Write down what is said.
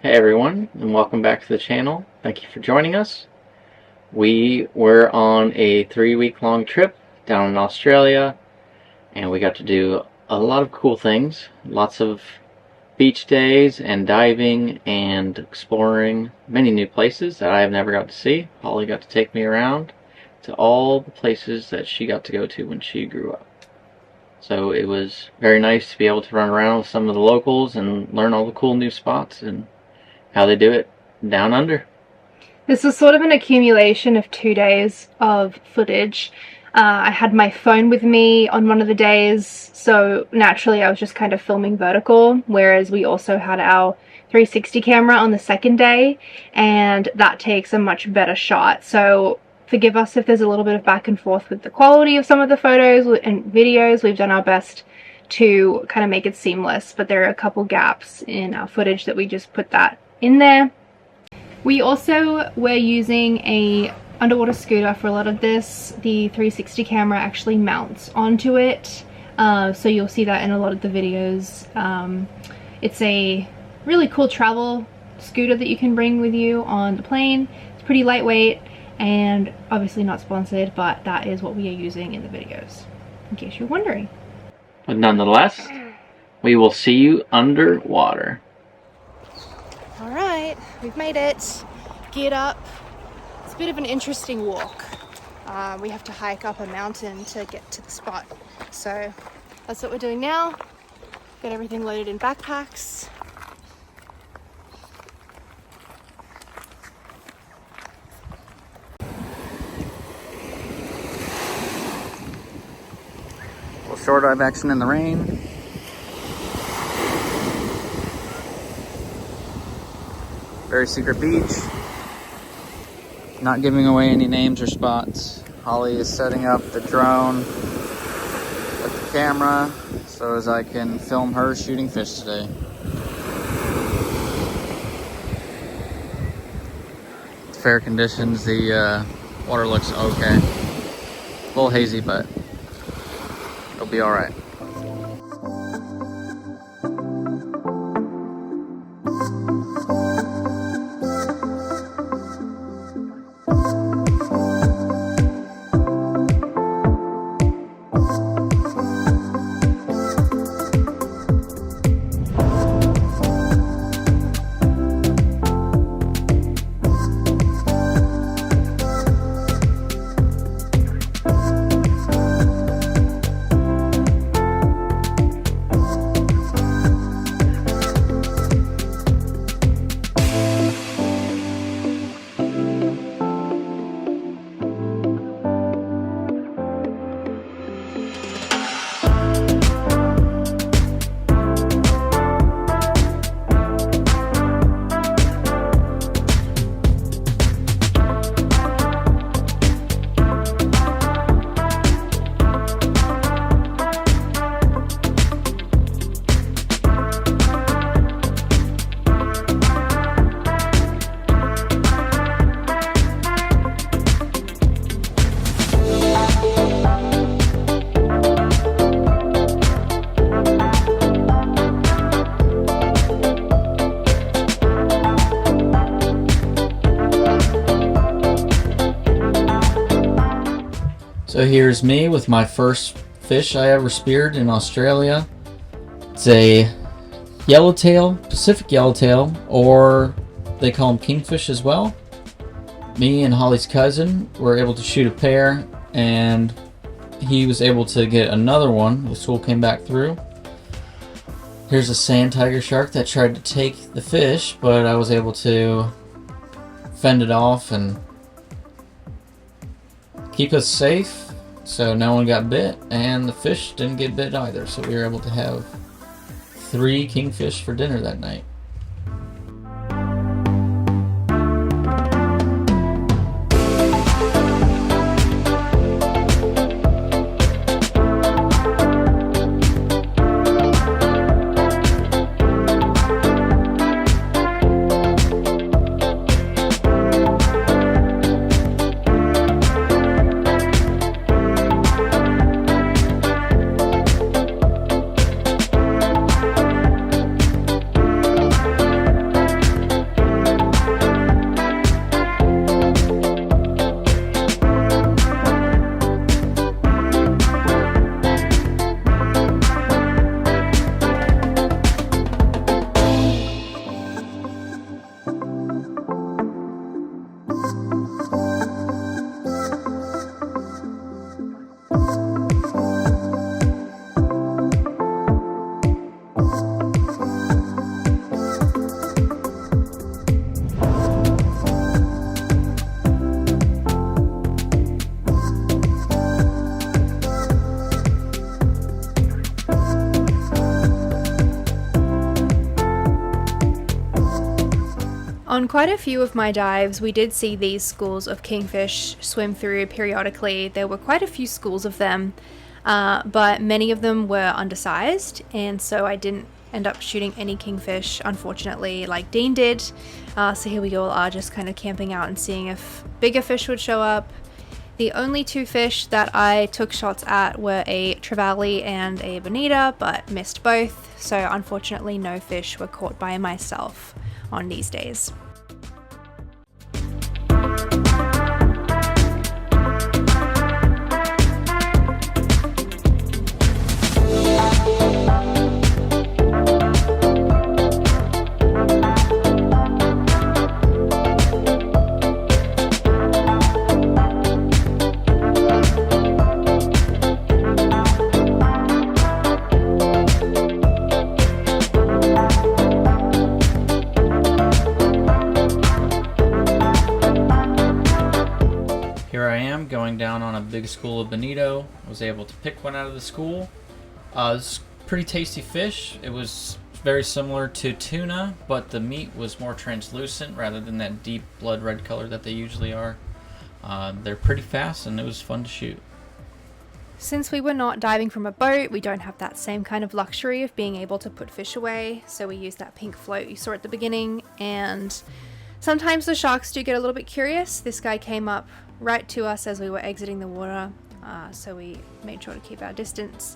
Hey everyone, and welcome back to the channel. Thank you for joining us. We were on a 3-week long trip down in Australia, and we got to do a lot of cool things. Lots of beach days and diving and exploring many new places that I have never got to see. Holly got to take me around to all the places that she got to go to when she grew up. So it was very nice to be able to run around with some of the locals and learn all the cool new spots and how they do it down under. This was sort of an accumulation of 2 days of footage. I had my phone with me on one of the days, so naturally I was just kind of filming vertical, whereas we also had our 360 camera on the second day, and that takes a much better shot. So forgive us if there's a little bit of back and forth with the quality of some of the photos and videos. We've done our best to kind of make it seamless, but there are a couple gaps in our footage that we just put that in there. We also were using a underwater scooter for a lot of this. The 360 camera actually mounts onto it, so you'll see that in a lot of the videos. It's a really cool travel scooter that you can bring with you on the plane. It's pretty lightweight and obviously not sponsored, but that is what we are using in the videos, in case you're wondering. But nonetheless, we will see you underwater. Alright, we've made it. Geared up. It's a bit of an interesting walk. We have to hike up a mountain to get to the spot. So that's what we're doing now. Got everything loaded in backpacks. A little shore dive action in the rain. Very secret beach. Not giving away any names or spots. Holly is setting up the drone with the camera so as I can film her shooting fish today. Fair conditions, the water looks okay. A little hazy, but it'll be alright. So here's me with my first fish I ever speared in Australia. It's a yellowtail, Pacific yellowtail, or they call them kingfish as well. Me and Holly's cousin were able to shoot a pair, and he was able to get another one. The school came back through. Here's a sand tiger shark that tried to take the fish, but I was able to fend it off and keep us safe, so no one got bit, and the fish didn't get bit either, so we were able to have 3 kingfish for dinner that night. On quite a few of my dives, we did see these schools of kingfish swim through periodically. There were quite a few schools of them, but many of them were undersized, and so I didn't end up shooting any kingfish, unfortunately, like Dean did. So here we all are, just kind of camping out and seeing if bigger fish would show up. The only two fish that I took shots at were a trevally and a bonita, but missed both, so unfortunately no fish were caught by myself on these days. Here I am going down on a big school of bonito. I was able to pick one out of the school. It's pretty tasty fish. It was very similar to tuna, but the meat was more translucent rather than that deep blood red color that they usually are. They're pretty fast and it was fun to shoot. Since we were not diving from a boat, we don't have that same kind of luxury of being able to put fish away, so we used that pink float you saw at the beginning, and sometimes the sharks do get a little bit curious. This guy came up right to us as we were exiting the water, so we made sure to keep our distance.